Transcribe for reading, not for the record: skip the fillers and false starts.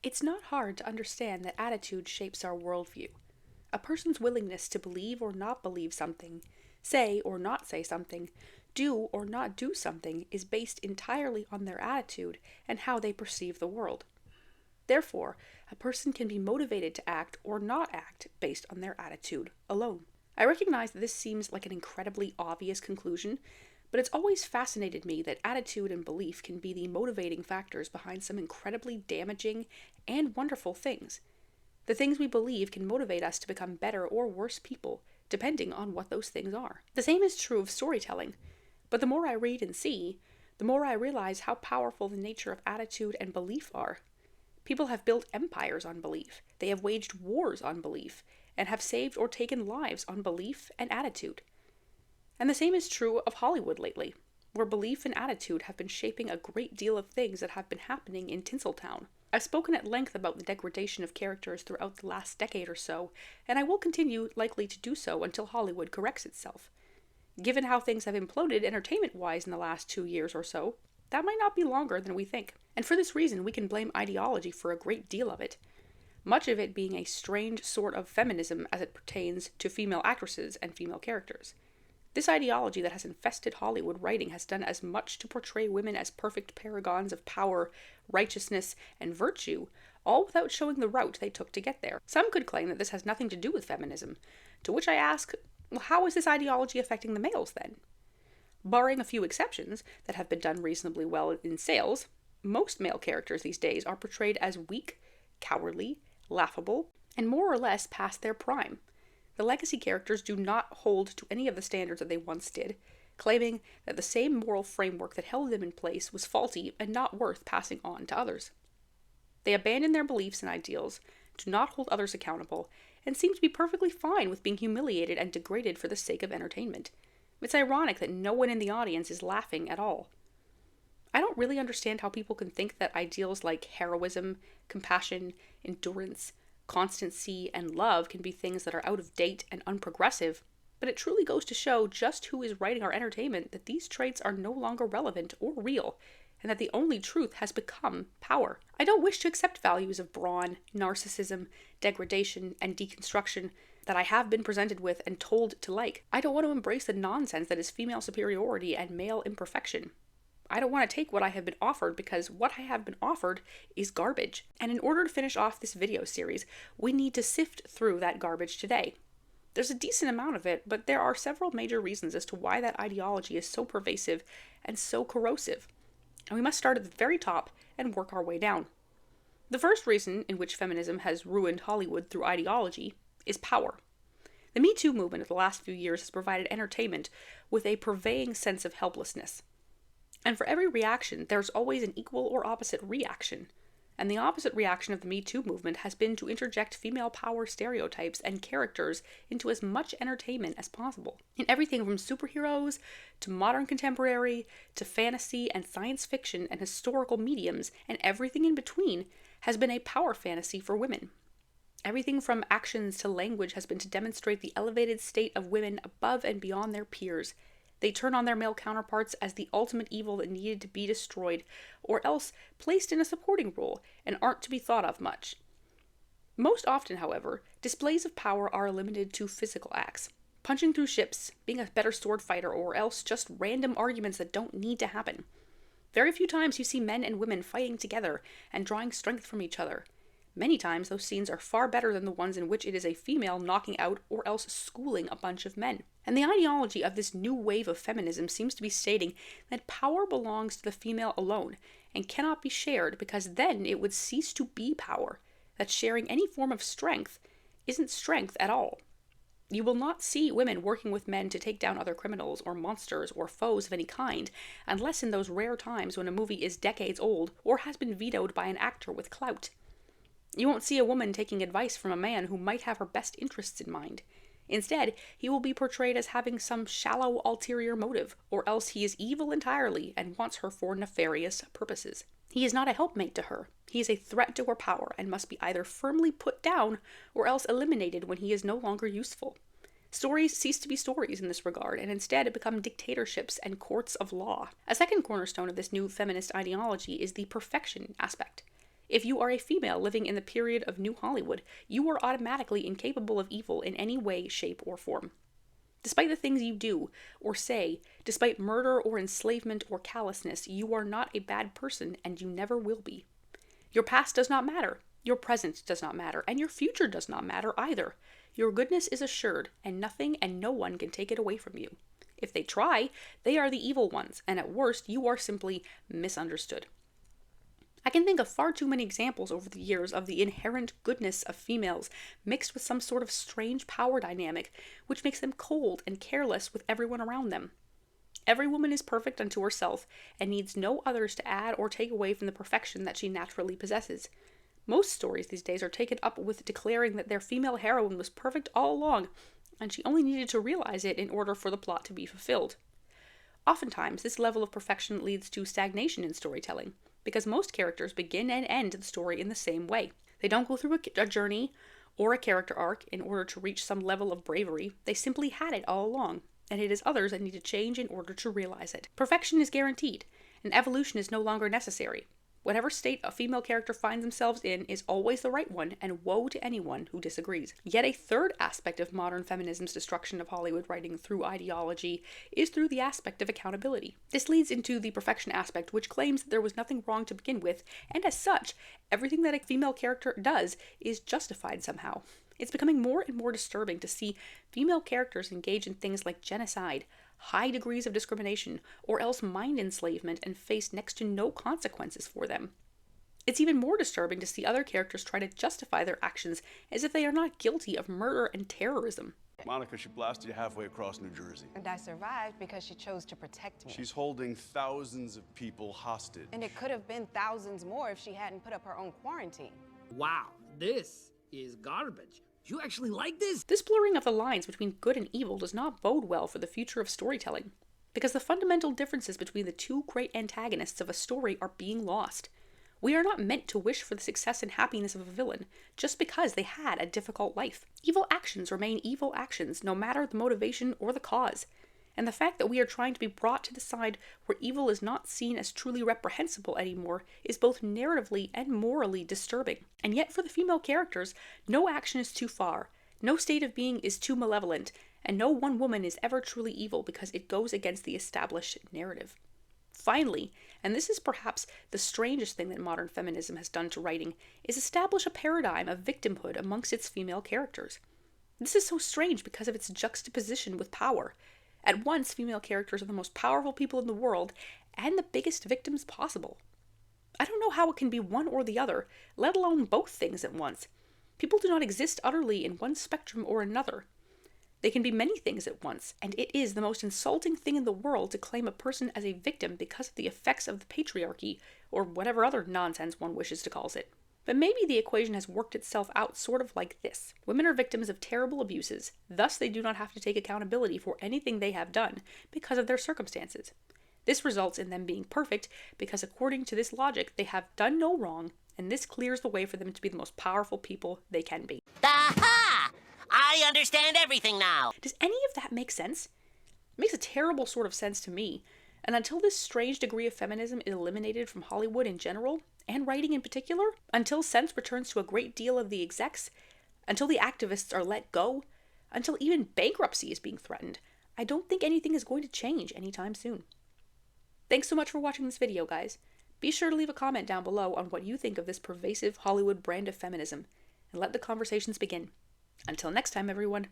It's not hard to understand that attitude shapes our worldview. A person's willingness to believe or not believe something, say or not say something, do or not do something is based entirely on their attitude and how they perceive the world. Therefore, a person can be motivated to act or not act based on their attitude alone. I recognize that this seems like an incredibly obvious conclusion, but it's always fascinated me that attitude and belief can be the motivating factors behind some incredibly damaging and wonderful things. The things we believe can motivate us to become better or worse people, depending on what those things are. The same is true of storytelling, but the more I read and see, the more I realize how powerful the nature of attitude and belief are. People have built empires on belief, they have waged wars on belief, and have saved or taken lives on belief and attitude. And the same is true of Hollywood lately, where belief and attitude have been shaping a great deal of things that have been happening in Tinseltown. I've spoken at length about the degradation of characters throughout the last decade or so, and I will continue likely to do so until Hollywood corrects itself. Given how things have imploded entertainment-wise in the last 2 years or so, that might not be longer than we think. And for this reason, we can blame ideology for a great deal of it. Much of it being a strange sort of feminism as it pertains to female actresses and female characters. This ideology that has infested Hollywood writing has done as much to portray women as perfect paragons of power, righteousness, and virtue, all without showing the route they took to get there. Some could claim that this has nothing to do with feminism, to which I ask, well, how is this ideology affecting the males then? Barring a few exceptions that have been done reasonably well in sales, most male characters these days are portrayed as weak, cowardly, laughable, and more or less past their prime. The legacy characters do not hold to any of the standards that they once did, claiming that the same moral framework that held them in place was faulty and not worth passing on to others. They abandon their beliefs and ideals, do not hold others accountable, and seem to be perfectly fine with being humiliated and degraded for the sake of entertainment. It's ironic that no one in the audience is laughing at all. I don't really understand how people can think that ideals like heroism, compassion, endurance, constancy, and love can be things that are out of date and unprogressive, but it truly goes to show just who is writing our entertainment that these traits are no longer relevant or real, and that the only truth has become power. I don't wish to accept values of brawn, narcissism, degradation, and deconstruction that I have been presented with and told to like. I don't want to embrace the nonsense that is female superiority and male imperfection. I don't want to take what I have been offered because what I have been offered is garbage. And in order to finish off this video series, we need to sift through that garbage today. There's a decent amount of it, but there are several major reasons as to why that ideology is so pervasive and so corrosive. And we must start at the very top and work our way down. The first reason in which feminism has ruined Hollywood through ideology is power. The Me Too movement of the last few years has provided entertainment with a purveying sense of helplessness. And for every reaction, there's always an equal or opposite reaction. And the opposite reaction of the Me Too movement has been to interject female power stereotypes and characters into as much entertainment as possible. In everything from superheroes, to modern contemporary, to fantasy and science fiction and historical mediums, and everything in between has been a power fantasy for women. Everything from actions to language has been to demonstrate the elevated state of women above and beyond their peers. They turn on their male counterparts as the ultimate evil that needed to be destroyed, or else placed in a supporting role and aren't to be thought of much. Most often, however, displays of power are limited to physical acts. Punching through ships, being a better sword fighter, or else just random arguments that don't need to happen. Very few times you see men and women fighting together and drawing strength from each other. Many times those scenes are far better than the ones in which it is a female knocking out or else schooling a bunch of men. And the ideology of this new wave of feminism seems to be stating that power belongs to the female alone and cannot be shared because then it would cease to be power, that sharing any form of strength isn't strength at all. You will not see women working with men to take down other criminals or monsters or foes of any kind, unless in those rare times when a movie is decades old or has been vetoed by an actor with clout. You won't see a woman taking advice from a man who might have her best interests in mind. Instead, he will be portrayed as having some shallow ulterior motive, or else he is evil entirely and wants her for nefarious purposes. He is not a helpmate to her. He is a threat to her power and must be either firmly put down or else eliminated when he is no longer useful. Stories cease to be stories in this regard and instead become dictatorships and courts of law. A second cornerstone of this new feminist ideology is the perfection aspect. If you are a female living in the period of New Hollywood, you are automatically incapable of evil in any way, shape, or form. Despite the things you do or say, despite murder or enslavement or callousness, you are not a bad person and you never will be. Your past does not matter, your present does not matter, and your future does not matter either. Your goodness is assured, and nothing and no one can take it away from you. If they try, they are the evil ones, and at worst, you are simply misunderstood. I can think of far too many examples over the years of the inherent goodness of females mixed with some sort of strange power dynamic which makes them cold and careless with everyone around them. Every woman is perfect unto herself and needs no others to add or take away from the perfection that she naturally possesses. Most stories these days are taken up with declaring that their female heroine was perfect all along, and she only needed to realize it in order for the plot to be fulfilled. Oftentimes, this level of perfection leads to stagnation in storytelling, because most characters begin and end the story in the same way. They don't go through a journey or a character arc in order to reach some level of bravery. They simply had it all along, and it is others that need to change in order to realize it. Perfection is guaranteed, and evolution is no longer necessary. Whatever state a female character finds themselves in is always the right one, and woe to anyone who disagrees. Yet a third aspect of modern feminism's destruction of Hollywood writing through ideology is through the aspect of accountability. This leads into the perfection aspect, which claims that there was nothing wrong to begin with, and as such, everything that a female character does is justified somehow. It's becoming more and more disturbing to see female characters engage in things like genocide, high degrees of discrimination, or else mind enslavement and face next to no consequences for them. It's even more disturbing to see other characters try to justify their actions as if they are not guilty of murder and terrorism. Monica, she blasted you halfway across New Jersey. And I survived because she chose to protect me. She's holding thousands of people hostage. And it could have been thousands more if she hadn't put up her own quarantine. Wow, this is garbage. You actually like this? This blurring of the lines between good and evil does not bode well for the future of storytelling, because the fundamental differences between the two great antagonists of a story are being lost. We are not meant to wish for the success and happiness of a villain just because they had a difficult life. Evil actions remain evil actions, no matter the motivation or the cause. And the fact that we are trying to be brought to the side where evil is not seen as truly reprehensible anymore is both narratively and morally disturbing. And yet for the female characters, no action is too far, no state of being is too malevolent, and no one woman is ever truly evil because it goes against the established narrative. Finally, and this is perhaps the strangest thing that modern feminism has done to writing, is establish a paradigm of victimhood amongst its female characters. This is so strange because of its juxtaposition with power. At once, female characters are the most powerful people in the world and the biggest victims possible. I don't know how it can be one or the other, let alone both things at once. People do not exist utterly in one spectrum or another. They can be many things at once, and it is the most insulting thing in the world to claim a person as a victim because of the effects of the patriarchy, or whatever other nonsense one wishes to call it. But maybe the equation has worked itself out sort of like this. Women are victims of terrible abuses, thus they do not have to take accountability for anything they have done because of their circumstances. This results in them being perfect because according to this logic, they have done no wrong, and this clears the way for them to be the most powerful people they can be. Aha! I understand everything now. Does any of that make sense? It makes a terrible sort of sense to me, and until this strange degree of feminism is eliminated from Hollywood in general, and writing in particular, until sense returns to a great deal of the execs, until the activists are let go, until even bankruptcy is being threatened, I don't think anything is going to change anytime soon. Thanks so much for watching this video, guys. Be sure to leave a comment down below on what you think of this pervasive Hollywood brand of feminism, and let the conversations begin. Until next time, everyone,